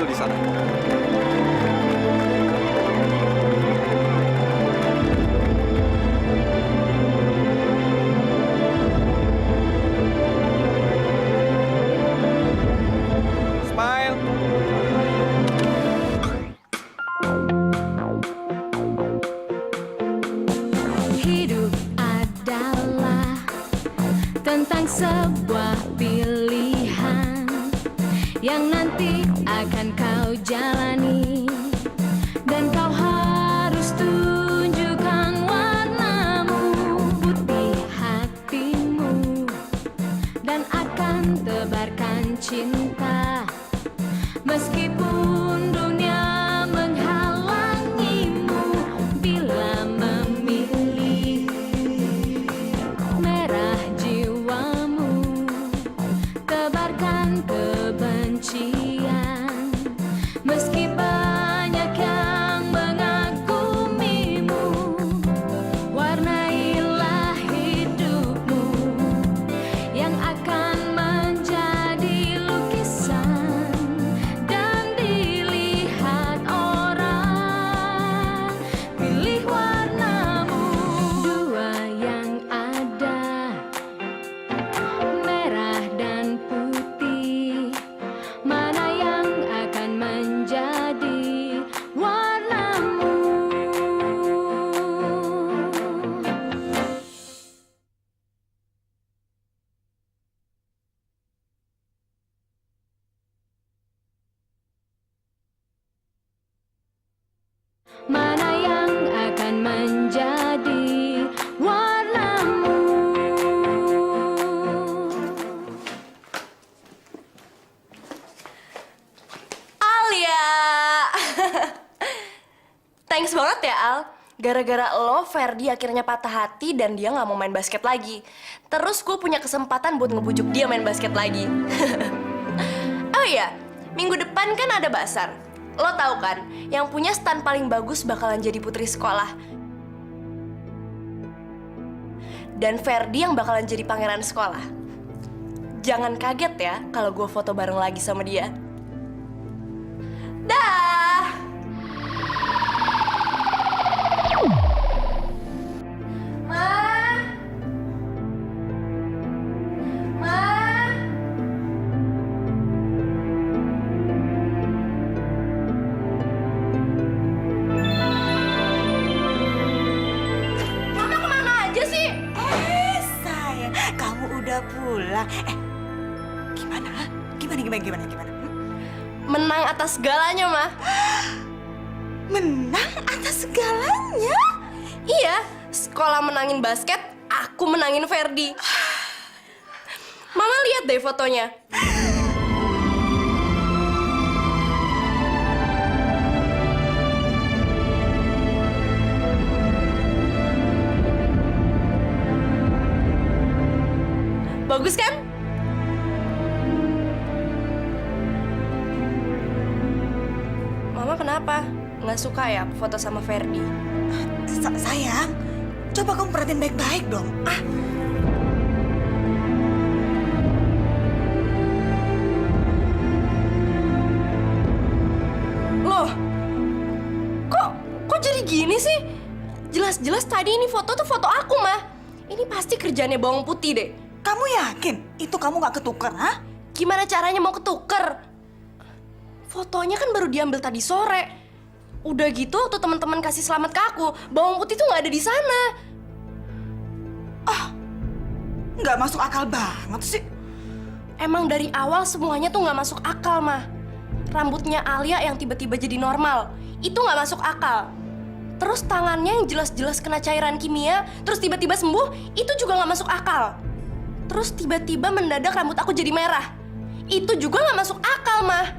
dulu di sana. Smile. Hidup adalah tentang sebuah pilihan yang nanti akan kau jalani, dan kau harus tunjukkan warnamu, putih hatimu, dan akan tebarkan cinta meskipun dunia menghalangimu. Bila memilih merah jiwamu, tebarkan kebencian meski banyak yang mengagumimu. Warnailah hidupmu yang akan menjadi lukisan dan dilihat orang. Pilih warnamu, dua yang ada, merah dan putih. Mana yang akan menjadi warnamu? Mana yang akan menjadi warnamu? Alia, thanks banget ya Al. Gara-gara lo, Ferdi akhirnya patah hati dan dia nggak mau main basket lagi. Terus gue punya kesempatan buat ngebujuk dia main basket lagi. Oh iya, minggu depan kan ada basar. Lo tahu kan, yang punya stan paling bagus bakalan jadi putri sekolah. Dan Ferdi yang bakalan jadi pangeran sekolah. Jangan kaget ya kalau gue foto bareng lagi sama dia. Dah. Ma. Ma. Mama kemana aja sih? Sayang, kamu udah pulang. Gimana? Gimana? Menang atas segalanya, Ma. Menang atas segalanya? Iya, sekolah menangin basket, aku menangin Ferdi. Mama lihat deh fotonya. Bagus kan? Mama kenapa? Nggak suka ya aku foto sama Ferdi? Sayang, coba kamu perhatiin baik-baik dong. Loh, kok jadi gini sih? Jelas-jelas tadi ini foto tuh foto aku, Mah. Ini pasti kerjaannya bawang putih deh. Kamu yakin itu kamu nggak ketuker, ha? Gimana caranya mau ketuker? Fotonya kan baru diambil tadi sore. Udah gitu waktu teman-teman kasih selamat ke aku, bawang putih tuh nggak ada di sana. Nggak masuk akal banget sih. Emang dari awal semuanya tuh nggak masuk akal, Mah. Rambutnya Alia yang tiba-tiba jadi normal, itu nggak masuk akal. Terus tangannya yang jelas-jelas kena cairan kimia, terus tiba-tiba sembuh, itu juga nggak masuk akal. Terus tiba-tiba mendadak rambut aku jadi merah, itu juga nggak masuk akal, Mah.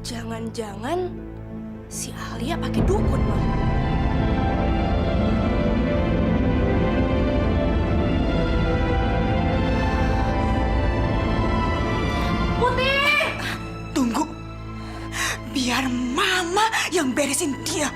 Jangan-jangan si Alia pakai dukun, Mah. Putih! Tunggu, biar mama yang beresin dia.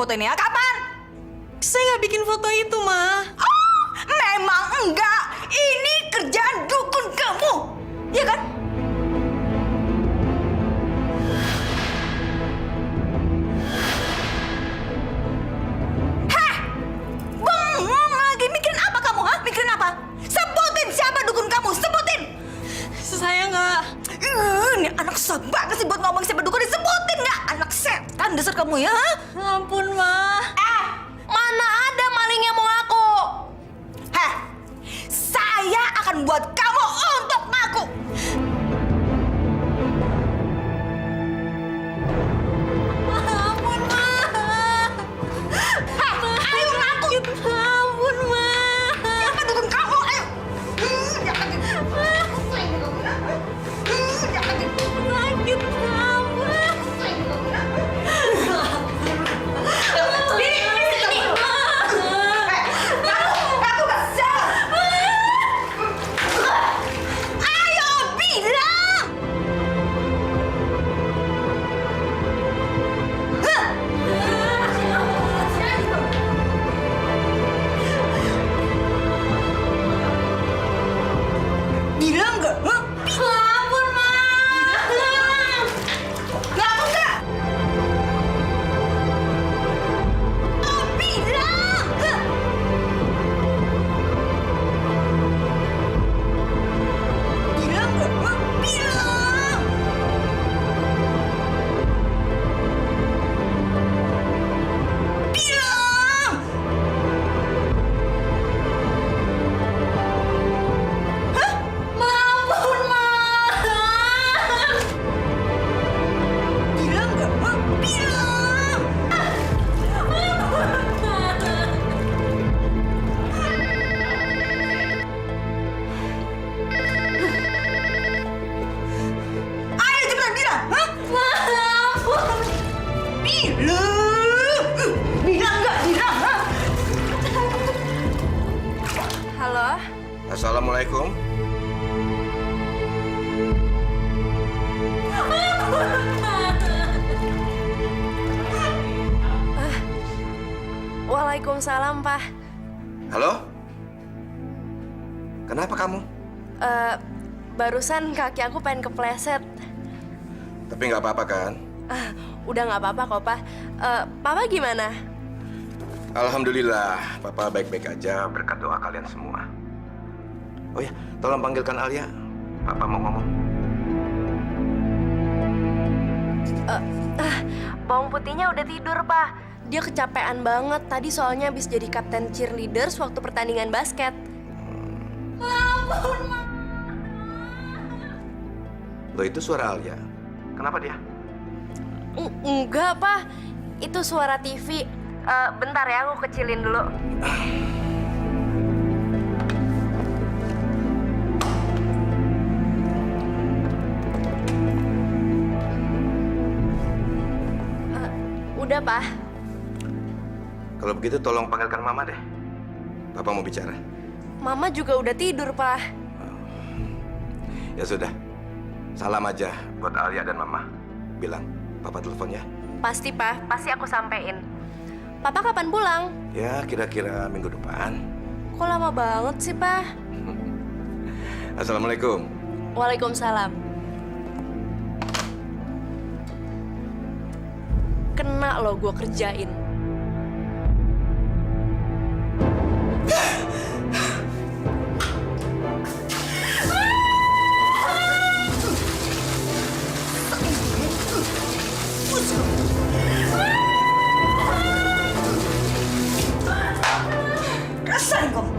foto ini ya? Kapan? Saya nggak bikin foto itu, Ma. Oh, memang enggak. Ini kerjaan dukun kamu. Iya kan? Heh! Bengong lagi. Mikirin apa kamu, ha? Mikirin apa? Sebutin siapa dukun kamu. Sebutin. Saya nggak. Ini anak susah banget sih buat ngomong siapa dukun. Disebutin nggak? Anak setan dasar kamu ya, ha? Ampun, Ma. Mana ada maling yang mau ngaku? Heh, saya akan buat kamu untuk ngaku. Ampun, Ma. Heh, ayo ngaku. Ampun, Ma. Siapa dukun kamu? Ayo. Jangan gitu. Jangan gitu. Sakit, ampun. Ngaku gak sih? Ayo bilang. Bilang nggak? Hah? Ampun, Ma. Ngaku nggak? Oh, bilang. Hah? Bilang nggak? Hah? Bilang. Bilang. Ampun, Ma. Bilang nggak? Hah? Bilang. Ayo cepetan bilang. Hah? Ampun. Bilang. Bilang nggak? Bilang. Hah? Halo? Assalamualaikum. Waalaikumsalam, Pak. Halo? Kenapa kamu? Barusan kaki aku pengen kepleset. Tapi nggak apa-apa kan? Udah nggak apa-apa kok, Pak. Papa gimana? Alhamdulillah, Papa baik-baik aja berkat doa kalian semua. Oh ya, tolong panggilkan Alia. Papa mau ngomong. Bawang putihnya udah tidur, Pak. Dia kecapean banget. Tadi soalnya habis jadi kapten cheerleaders waktu pertandingan basket. Loh, itu suara Alia. Kenapa dia? Enggak, Pak. Itu suara TV. Bentar ya, aku kecilin dulu. Udah, Pak. Kalau begitu tolong panggilkan Mama deh. Papa mau bicara. Mama juga udah tidur, Pak. Ya sudah. Salam aja buat Alia dan Mama. Bilang, Papa telepon ya. Pasti, Pak. Pasti aku sampein. Papa kapan pulang? Ya, kira-kira minggu depan. Kok lama banget sih, Pak? Assalamualaikum. Waalaikumsalam. Kena lo gue kerjain. Rasain kamu.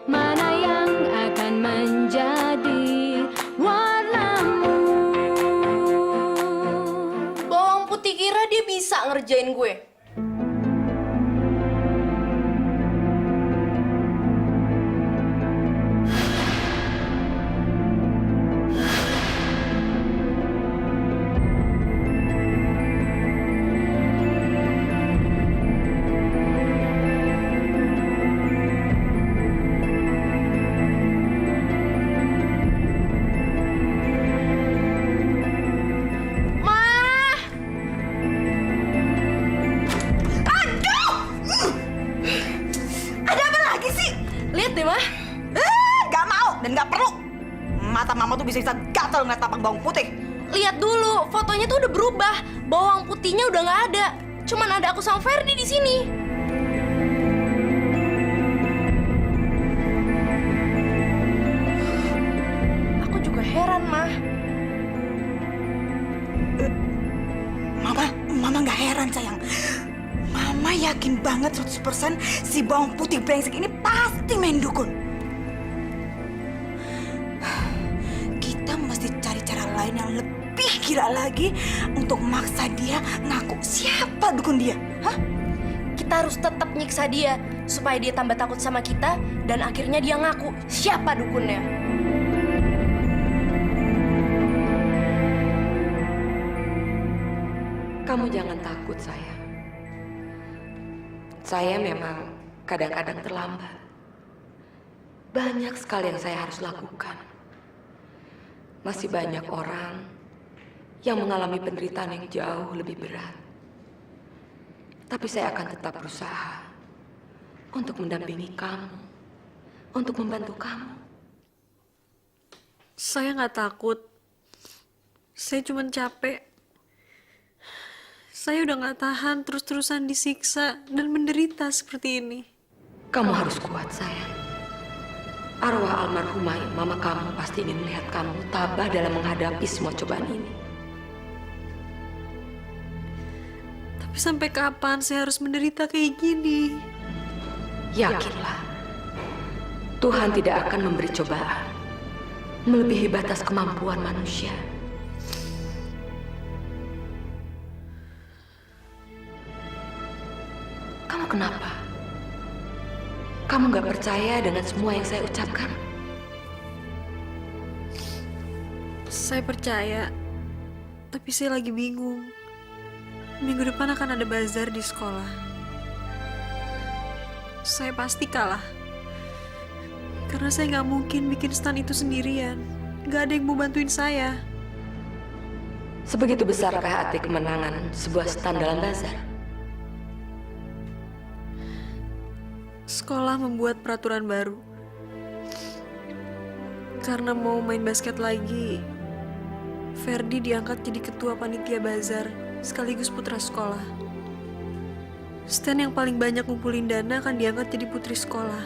Mana yang akan menjadi warnamu? dikira dia bisa ngerjain gue? Ada apa lagi sih? Lihat deh, Mah. Gak mau dan gak perlu. Mata mama tuh bisa gatal ngeliat tampang bawang putih. Lihat dulu, fotonya tuh udah berubah. Bawang putihnya udah nggak ada. Cuman ada aku sama Ferdi di sini. Aku juga heran, Mah. Mama gak heran sayang. Mama yakin banget 100% si bawang putih brengsek ini pasti main dukun. Kita mesti cari cara lain yang lebih gila lagi untuk maksa dia ngaku siapa dukun dia. Hah? Kita harus tetap nyiksa dia supaya dia tambah takut sama kita dan akhirnya dia ngaku siapa dukunnya. Kamu jangan takut, sayang. Saya memang kadang-kadang terlambat. Banyak sekali yang saya harus lakukan. Masih banyak orang yang mengalami penderitaan yang jauh lebih berat. Tapi saya akan tetap berusaha untuk mendampingi kamu, untuk membantu kamu. Saya nggak takut. Saya cuma capek. Saya udah nggak tahan terus-terusan disiksa dan menderita seperti ini. Kamu harus kuat, sayang. Arwah almarhumah mama kamu pasti ingin melihat kamu tabah dalam menghadapi semua cobaan ini. Tapi sampai kapan saya harus menderita kayak gini? Yakinlah, Tuhan tidak akan memberi cobaan melebihi batas kemampuan manusia. Kamu kenapa? Kamu gak percaya dengan semua yang saya ucapkan? Saya percaya, tapi saya lagi bingung. Minggu depan akan ada bazar di sekolah. Saya pasti kalah. Karena saya nggak mungkin bikin stand itu sendirian. Nggak ada yang mau bantuin saya. Sebegitu besarkah arti kemenangan sebuah stand dalam bazar? Sekolah membuat peraturan baru. Karena mau main basket lagi, Ferdi diangkat jadi ketua panitia bazar sekaligus putra sekolah. Stan yang paling banyak ngumpulin dana akan diangkat jadi putri sekolah.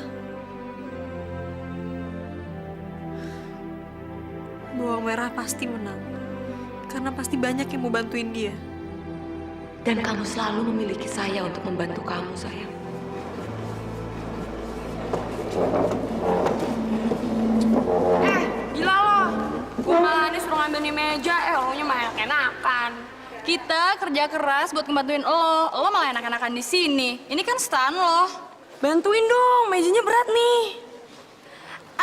Bawang merah pasti menang, karena pasti banyak yang mau bantuin dia. Dan kamu selalu memiliki saya untuk membantu kamu, sayang. Gila lo, gue malah ini suruh ngambil nih meja, lo nya malah enak-enakan. Kita kerja keras buat ngebantuin lo malah enak-enakan di sini. Ini kan stand lo. Bantuin dong, mejanya berat nih.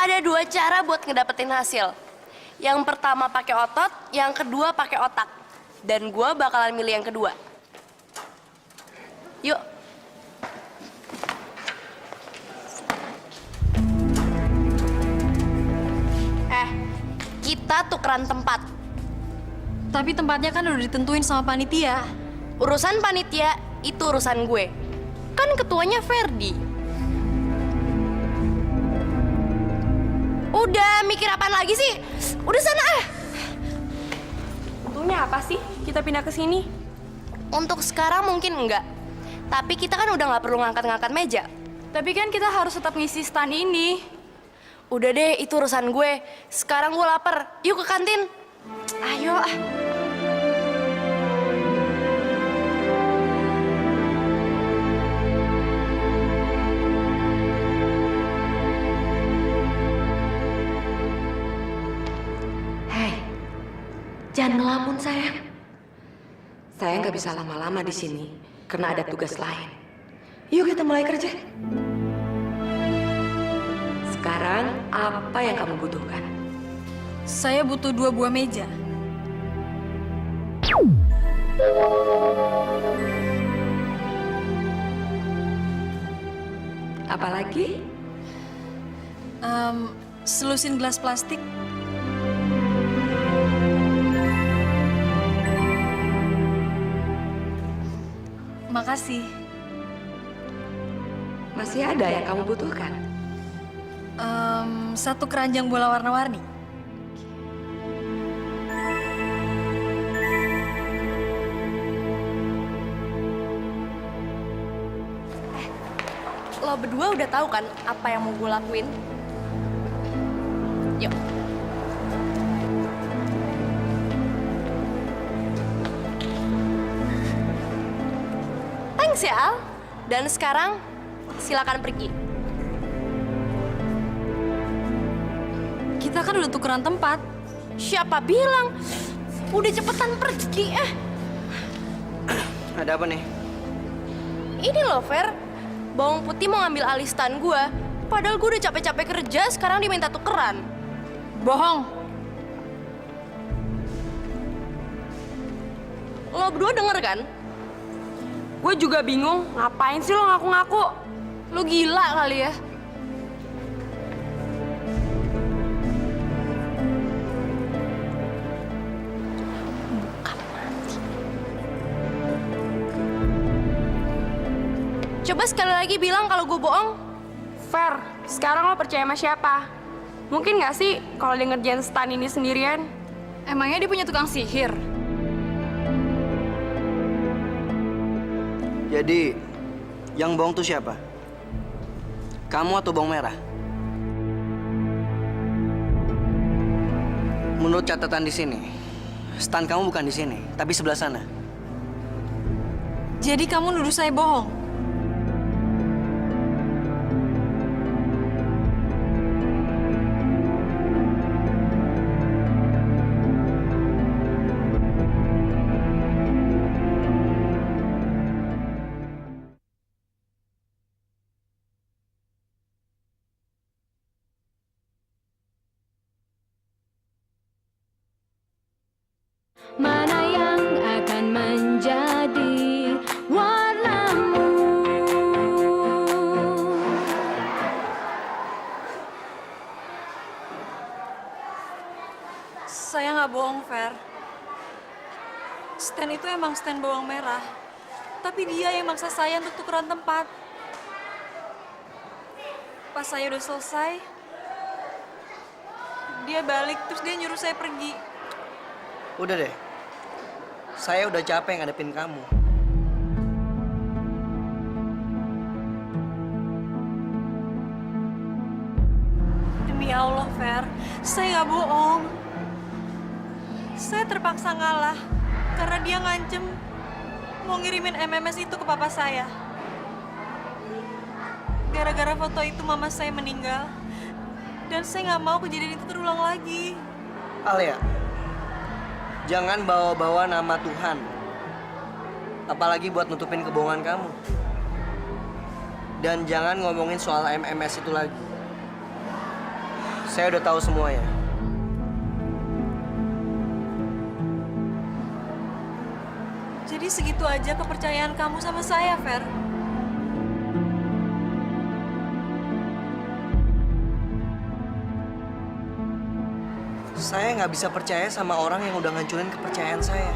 Ada 2 cara buat ngedapetin hasil. Yang pertama pakai otot, yang kedua pakai otak. Dan gue bakalan milih yang kedua. Yuk. Kita tukeran tempat. Tapi tempatnya kan udah ditentuin sama panitia. Urusan panitia itu urusan gue. Kan ketuanya Ferdi. Udah mikir apaan lagi sih? Udah sana ah. Untungnya apa sih kita pindah ke sini? Untuk sekarang mungkin enggak. Tapi kita kan udah nggak perlu ngangkat-ngangkat meja. Tapi kan kita harus tetap ngisi stand ini. Udah deh, itu urusan gue. Sekarang gue lapar. Yuk ke kantin. Ayo ah. Hei, jangan ngelamun, sayang. Saya nggak bisa lama-lama di sini karena ada tugas lain. Yuk kita mulai kerja. Sekarang apa yang kamu butuhkan? Saya butuh 2 buah meja. Apalagi? Selusin gelas plastik. Makasih. Masih ada yang kamu butuhkan? 1 keranjang bola warna-warni. Lo berdua udah tahu kan apa yang mau gue lakuin? Yuk. Thanks ya, Al. Dan sekarang, silakan pergi. Kita kan udah tukeran tempat. Siapa bilang? Udah cepetan pergi, Ada apa nih? Ini loh, Fer. Bawang putih mau ngambil alih stan gue. Padahal gue udah capek-capek kerja, sekarang diminta tukeran. Bohong. Lo berdua denger kan? Gue juga bingung, ngapain sih lo ngaku-ngaku? Lo gila kali ya? Coba sekali lagi bilang kalau gue bohong. Fer, sekarang lo percaya sama siapa? Mungkin nggak sih kalau dia ngerjain stan ini sendirian? Emangnya dia punya tukang sihir? Jadi, yang bohong tuh siapa? Kamu atau bawang merah? Menurut catatan di sini, stan kamu bukan di sini, tapi sebelah sana. Jadi kamu nuduh saya bohong? Mana yang akan menjadi warnamu? Saya nggak bohong, Fer. Stan itu emang stan bawang merah. Tapi dia yang maksa saya untuk tukeran tempat. Pas saya udah selesai, dia balik terus dia nyuruh saya pergi. Udah deh, saya udah capek ngadepin kamu. Demi Allah, Fer, saya nggak bohong. Saya terpaksa ngalah karena dia ngancem mau ngirimin MMS itu ke papa saya. Gara-gara foto itu mama saya meninggal, dan saya nggak mau kejadian itu terulang lagi. Alia, jangan bawa-bawa nama Tuhan. Apalagi buat nutupin kebohongan kamu. Dan jangan ngomongin soal MMS itu lagi. Saya udah tahu semuanya. Jadi segitu aja kepercayaan kamu sama saya, Fer? Saya nggak bisa percaya sama orang yang udah ngancurin kepercayaan saya.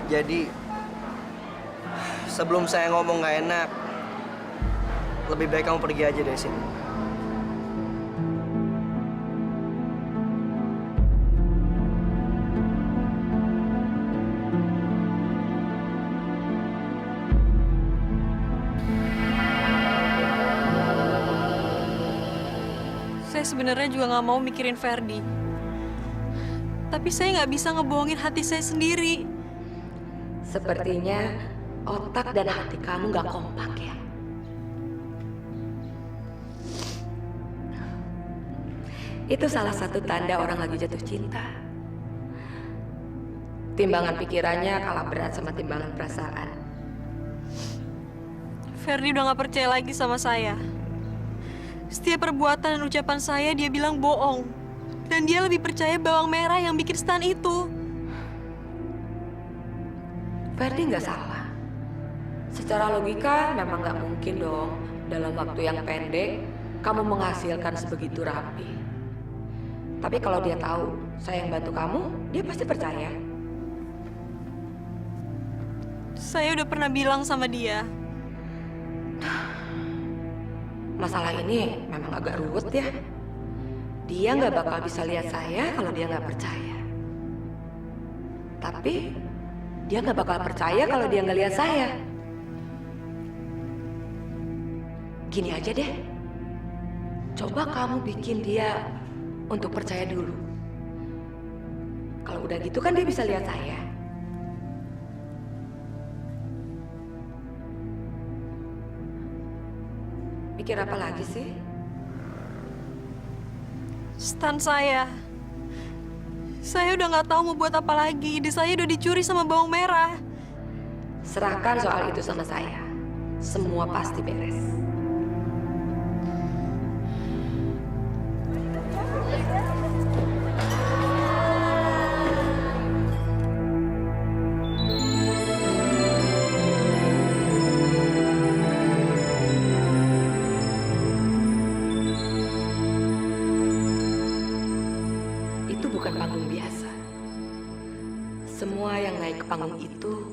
Jadi, sebelum saya ngomong nggak enak, lebih baik kamu pergi aja dari sini. Saya sebenarnya juga nggak mau mikirin Ferdi. Tapi saya nggak bisa ngebohongin hati saya sendiri. Sepertinya otak dan hati kamu nggak kompak ya. Itu salah satu tanda orang lagi jatuh cinta. Timbangan pikirannya kalah berat sama timbangan perasaan. Ferdi udah gak percaya lagi sama saya. Setiap perbuatan dan ucapan saya dia bilang bohong. Dan dia lebih percaya bawang merah yang bikin Stan itu. Ferdi nggak salah. Secara logika memang nggak mungkin dong dalam waktu yang pendek kamu menghasilkan sebegitu rapi. Tapi kalau dia tahu saya yang bantu kamu, dia pasti percaya. Saya udah pernah bilang sama dia. Masalah ini memang agak ruwet ya. Dia nggak bakal bisa lihat saya kalau dia nggak percaya. Tapi dia nggak bakal percaya kalau dia nggak lihat saya. Gini aja deh, coba kamu bikin dia untuk percaya dulu. Kalau udah gitu kan dia bisa lihat saya. Mikir apa lagi sih? Stan saya udah nggak tahu mau buat apa lagi. Ide saya udah dicuri sama bawang merah. Serahkan soal itu sama saya. Semua pasti beres. Itu bukan panggung biasa. Semua yang naik ke panggung itu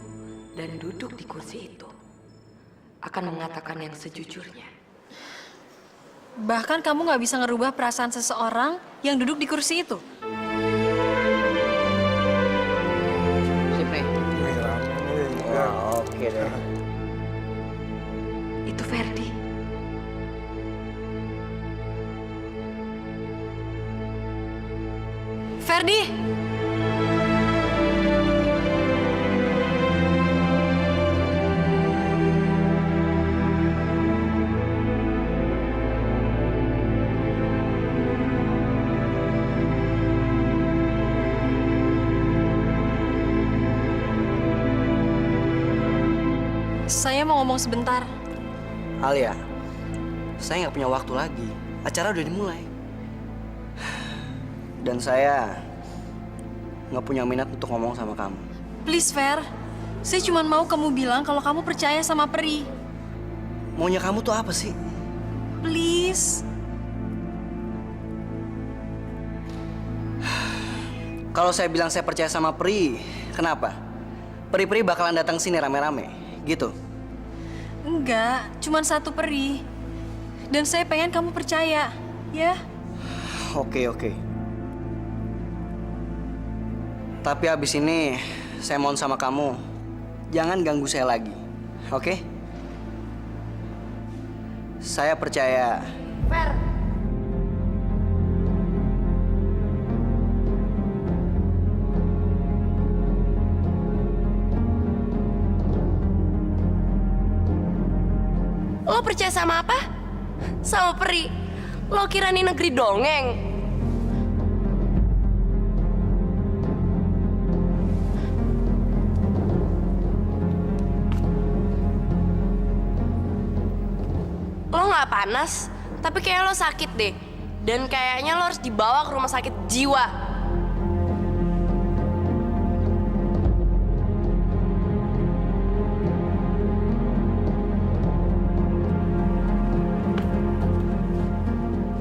dan duduk di kursi itu akan mengatakan yang sejujurnya. Bahkan kamu nggak bisa ngerubah perasaan seseorang yang duduk di kursi itu. Sip nih. Wah, oke deh. Itu Ferdi. Ferdi! Saya mau ngomong sebentar. Alia, saya nggak punya waktu lagi. Acara udah dimulai. Dan saya nggak punya minat untuk ngomong sama kamu. Please, Fer. Saya cuma mau kamu bilang kalau kamu percaya sama Peri. Maunya kamu tuh apa sih? Please. Kalau saya bilang saya percaya sama Pri, kenapa? Peri-peri bakalan datang sini rame-rame, gitu. Enggak, cuma satu Peri. Dan saya pengen kamu percaya, ya? Oke. Tapi abis ini, saya mohon sama kamu, jangan ganggu saya lagi, oke? Saya percaya. Fer, lo percaya sama apa? Sama Peri. Lo kira ini negeri dongeng? Lo nggak panas, tapi kayak lo sakit deh. Dan kayaknya lo harus dibawa ke rumah sakit jiwa.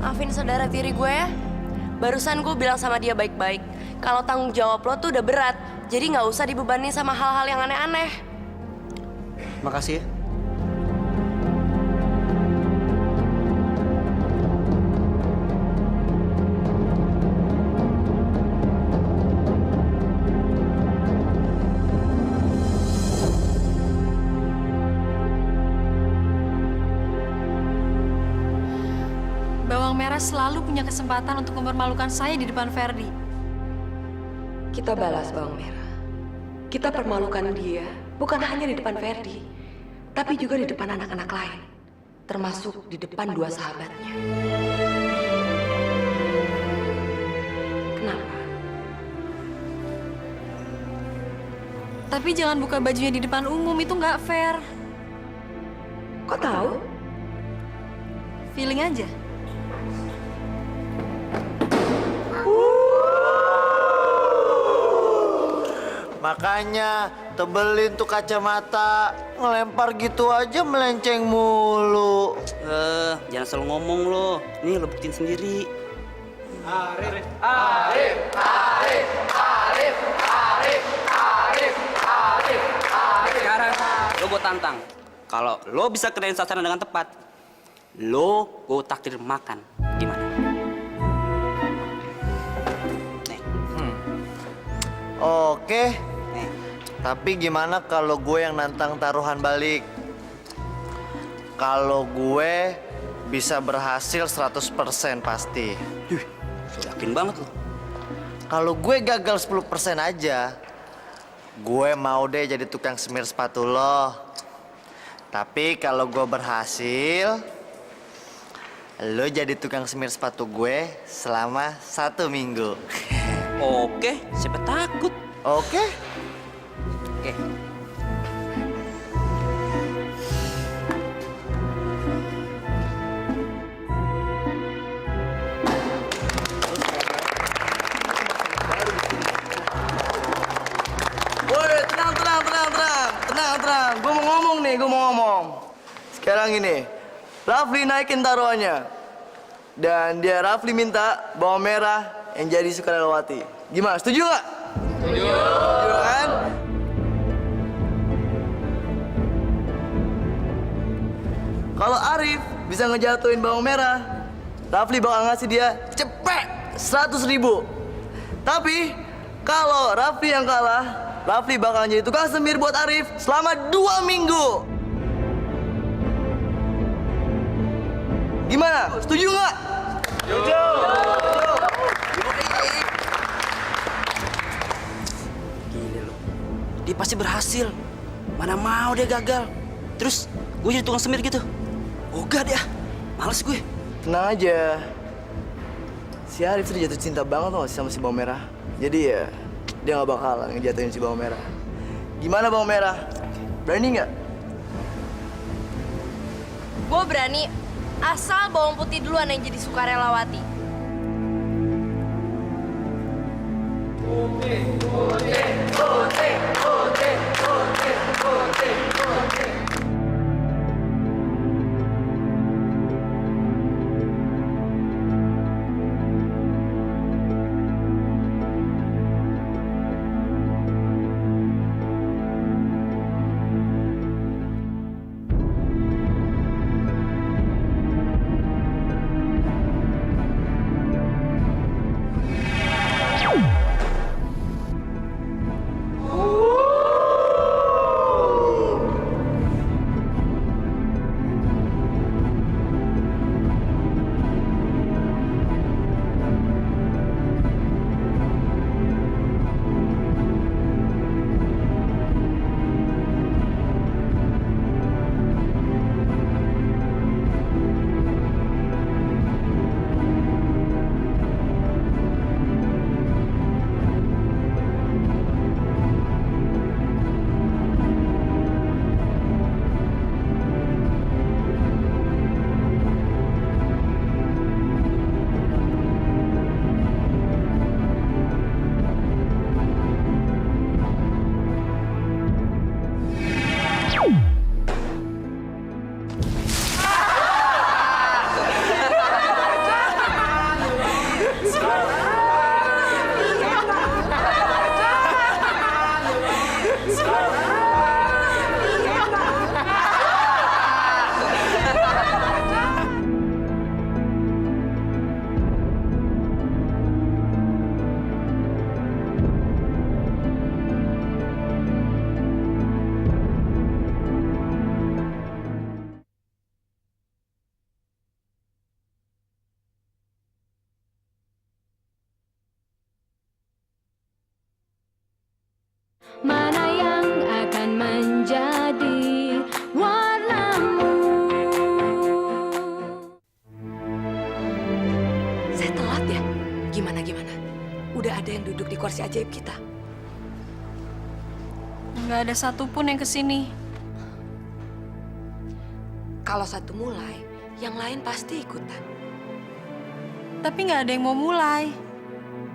Maafin saudara tiri gue ya. Barusan gue bilang sama dia baik-baik. Kalau tanggung jawab lo tuh udah berat. Jadi nggak usah dibebani sama hal-hal yang aneh-aneh. Makasih ya. Bawang merah selalu punya kesempatan untuk mempermalukan saya di depan Ferdi. Kita balas bawang merah. Kita permalukan dia, bukan hanya di depan Ferdi, tapi juga di depan anak-anak lain, termasuk di depan dua sahabatnya. Kenapa? Tapi jangan buka bajunya di depan umum, itu nggak fair. Kok tahu? Feeling aja. Makanya tebelin tuh kacamata. Ngelempar gitu aja melenceng mulu. Jangan selalu ngomong lo. Nih lo buktiin sendiri. Sekarang lo gue tantang. Kalau lo bisa kerjain sasaran dengan tepat, lo gue takdir makan. Gimana? Nih. Oke. Nih. Tapi gimana kalau gue yang nantang taruhan balik? Kalau gue bisa berhasil 100% pasti. Yakin banget lo. Kalau gue gagal 10% aja, gue mau deh jadi tukang semir sepatu lo. Tapi kalau gue berhasil, lo jadi tukang semir sepatu gue selama 1 minggu. Oke, siapa takut? Oke? Oke. Woi, tenang. Gue mau ngomong. Sekarang ini, Rafli naikin taruhannya. Dan dia Rafli minta bawang merah yang jadi sukarelawati. Gimana, setuju nggak? Setuju kan? Kalau Arif bisa ngejatuhin bawang merah, Rafli bakal ngasih dia cepet 100.000. Tapi kalau Rafli yang kalah, Rafli bakal jadi tukang semir buat Arif selama 2 minggu. Gimana? Setuju nggak? Setuju. Gila lo. Dia pasti berhasil. Mana mau dia gagal. Terus gue jadi tukang semir gitu. Ogah dia. Males gue. Tenang aja. Si Arif tuh jatuh cinta banget loh sama si bawang merah. Jadi ya, dia nggak bakalan ngejatuhin si bawang merah. Gimana bawang merah? Berani nggak? Gue berani, asal bawang putih duluan yang jadi sukarelawati. Mana yang akan menjadi warnamu? Saya telat ya? Gimana? Udah ada yang duduk di kursi ajaib kita? Nggak Nggak ada satupun yang kesini. Kalau satu mulai, yang lain pasti ikutan. Tapi nggak ada yang mau mulai.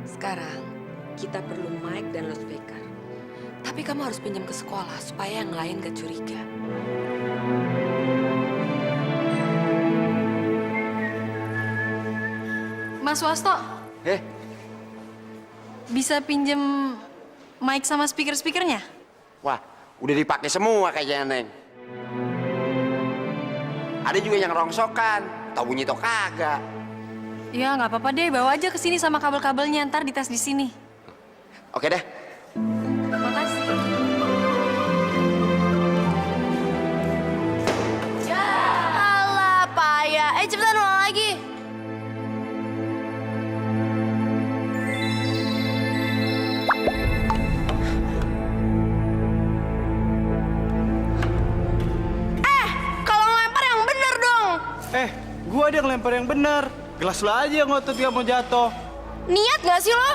Sekarang, kita perlu mic dan loudspeaker. Tapi kamu harus pinjam ke sekolah supaya yang lain gak curiga. Mas Wasto, Eh, bisa pinjem mic sama speaker-speakernya? Wah, udah dipakai semua kayaknya, Neng. Ada juga yang rongsokan, tau bunyi tau kagak. Ya nggak apa-apa deh, bawa aja ke sini sama kabel-kabelnya, ntar dites di sini. Oke deh. Makasih. Ya, alah payah. Cepetan ulang lagi. Kalau ngelempar yang bener dong. Gua ada yang lempar yang bener. Gelas lo aja yang ngotot dia mau jatuh. Niat gak sih lo?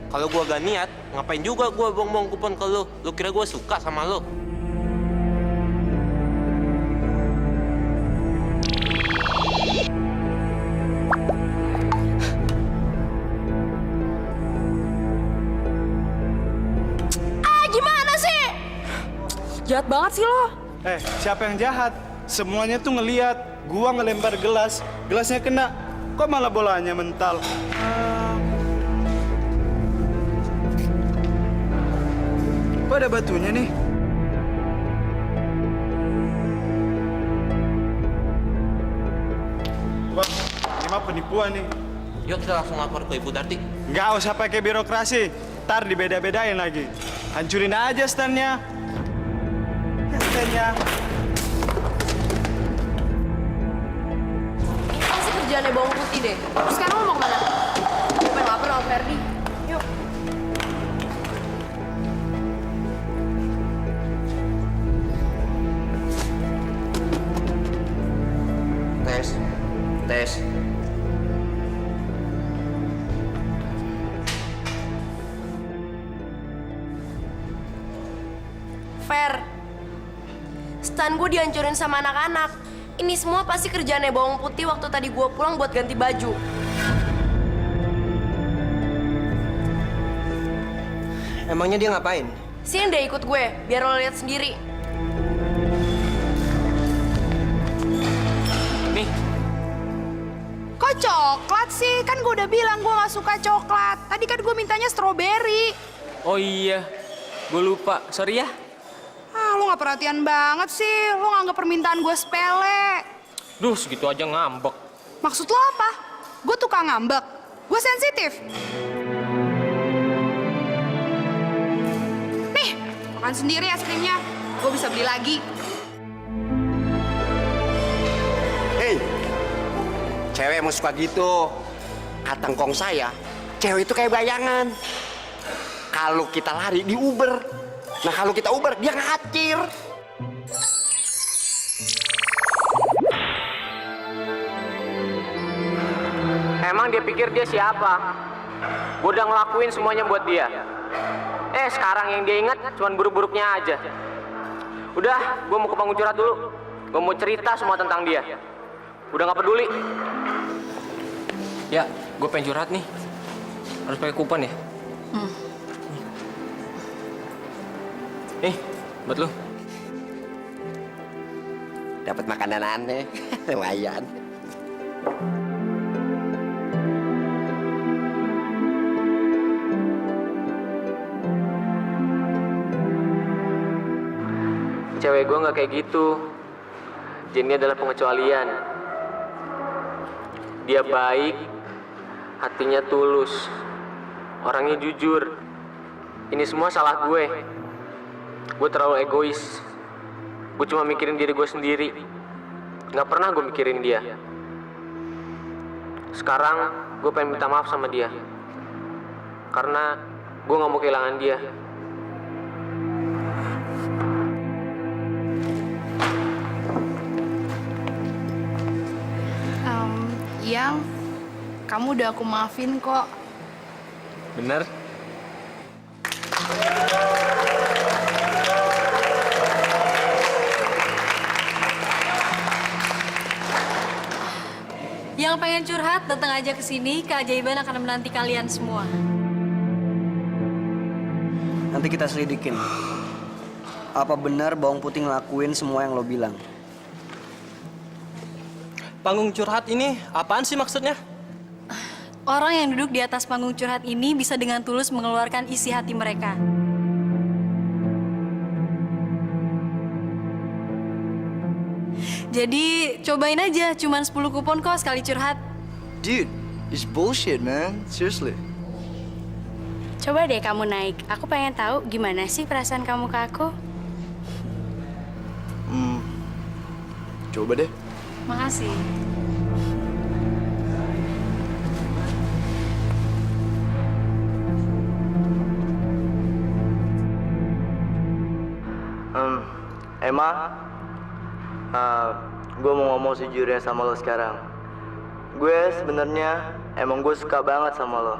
Kalau gua gak niat, ngapain juga gua buang-buang kupon ke lu? Lu kira gua suka sama lu? Gimana sih? Jahat banget sih lo. Siapa yang jahat? Semuanya tuh ngeliat. Gua ngelempar gelas, gelasnya kena. Kok malah bolanya mental? Kok ada batunya nih? Wah, ini mah penipuan nih. Yuk kita langsung lapor ke Ibu Darti. Nggak usah pakai birokrasi. Ntar dibeda-bedain lagi. Hancurin aja standnya. Ya, standnya. Pasti kerjaannya bawang putih deh. Terus sekarang lo mau kemana? Gue pengen lapar sama Ferdi. Yuk. Tes. Fer, stan gue dihancurin sama anak-anak. Ini semua pasti kerjaannya bawang putih waktu tadi gue pulang buat ganti baju. Emangnya dia ngapain? Sini deh ikut gue, biar lo lihat sendiri. Nih, Kok coklat sih? Kan gue udah bilang gue gak suka coklat. Tadi kan gue mintanya stroberi. oh iya, gue lupa. Sorry ya. Ah, lo gak perhatian banget sih. Lo nganggap permintaan gue sepele. Duh, segitu aja ngambek. Maksud lo apa? Gue tukang ngambek. Gue sensitif. Nih, makan sendiri es krimnya. Gue bisa beli lagi. Hei, cewek mau suka gitu. Kata ngkong saya, cewek itu kayak bayangan. Kalau kita lari di Uber, nah kalau kita Uber dia ngacir. Emang dia pikir dia siapa? Gue udah ngelakuin semuanya buat dia. Sekarang yang dia ingat cuma buruk-buruknya aja. Udah, gue mau ke panggung curhat dulu. Gue mau cerita semua tentang dia. Udah gak peduli. Ya, gue pengen curhat nih. Harus pakai kupon ya? Nih, buat lu. Dapat makanan aneh, lumayan. Cewek gue gak kayak gitu. Jenny adalah pengecualian. Dia baik, hatinya tulus, orangnya jujur. Ini semua salah gue. Gue terlalu egois. Gue cuma mikirin diri gue sendiri. Gak pernah gue mikirin dia. Sekarang gue pengen minta maaf sama dia. Karena gue gak mau kehilangan dia. Yang, kamu udah aku maafin kok. Bener? Yang pengen curhat, datang aja ke sini. Keajaiban akan menanti kalian semua. Nanti kita selidikin. Apa benar Bawang Putih ngelakuin semua yang lo bilang? Panggung curhat ini apaan sih maksudnya? Orang yang duduk di atas panggung curhat ini bisa dengan tulus mengeluarkan isi hati mereka. Jadi cobain aja, cuman 10 kupon kok sekali curhat. Dude, it's bullshit, man. Seriously. Coba deh kamu naik. Aku pengen tahu gimana sih perasaan kamu ke aku. Coba deh. Makasih. Emma, gue mau ngomong sejujurnya sama lo sekarang. Gue sebenarnya emang gue suka banget sama lo.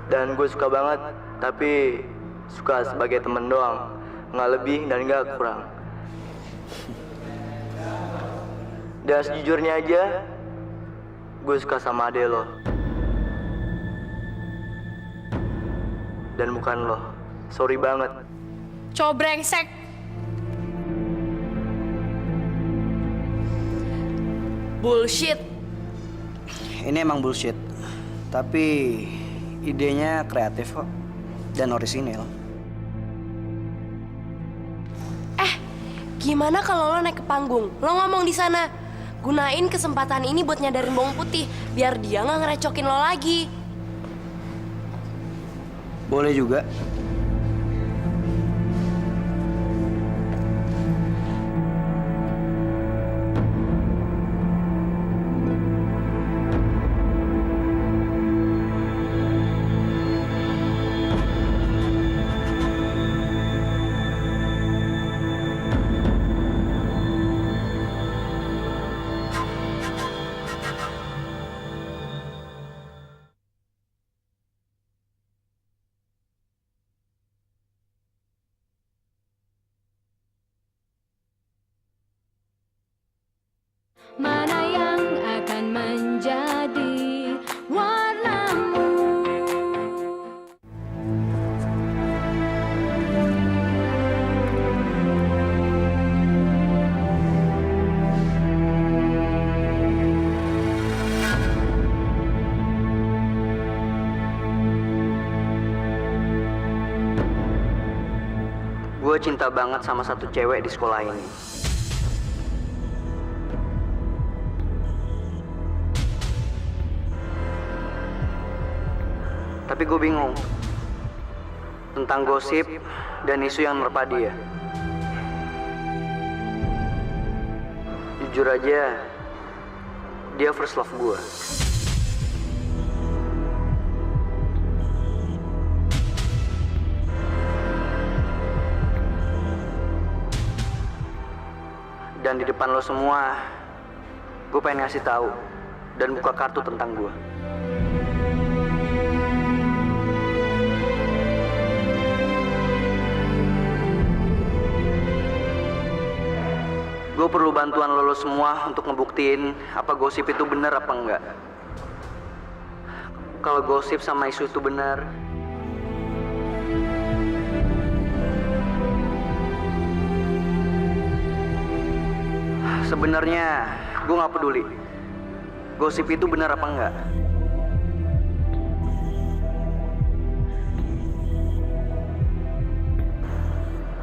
Dan gue suka banget, tapi suka sebagai temen doang. Nggak lebih dan nggak kurang. Dan sejujurnya aja, gue suka sama ade lo. Dan bukan lo. Sorry banget. Cobrengsek. Bullshit. Ini emang bullshit. Tapi idenya kreatif kok. Dan orisinil. Gimana kalau lo naik ke panggung? Lo ngomong di sana. Gunain kesempatan ini buat nyadarin Bawang Putih biar dia nggak ngerecokin lo lagi. Boleh juga. Mana yang akan menjadi warnamu? Gue cinta banget sama satu cewek di sekolah ini. Tapi gue bingung tentang gosip dan isu yang menerpa dia. Jujur aja, dia first love gue. Dan di depan lo semua, gue pengen ngasih tahu dan buka kartu tentang gue. Gue perlu bantuan lo semua untuk ngebuktiin apa gosip itu benar apa enggak. Kalau gosip sama isu itu benar, sebenarnya gue nggak peduli gosip itu benar apa enggak.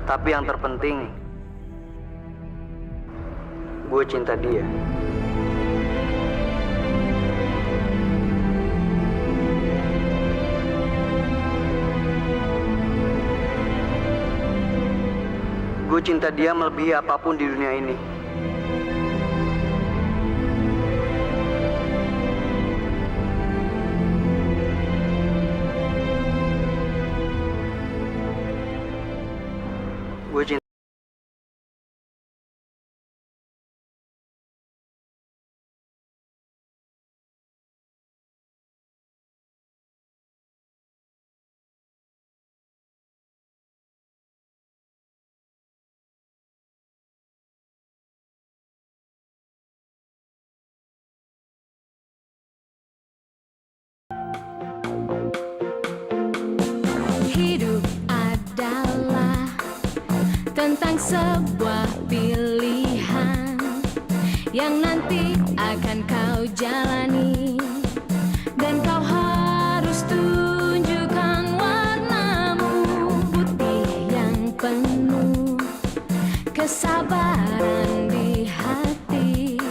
Tapi yang terpenting, gue cinta dia. Gue cinta dia melebihi apapun di dunia ini. Gue cinta tentang sebuah pilihan yang nanti akan kau jalani, dan kau harus tunjukkan warnamu putih yang penuh kesabaran di hati,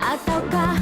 ataukah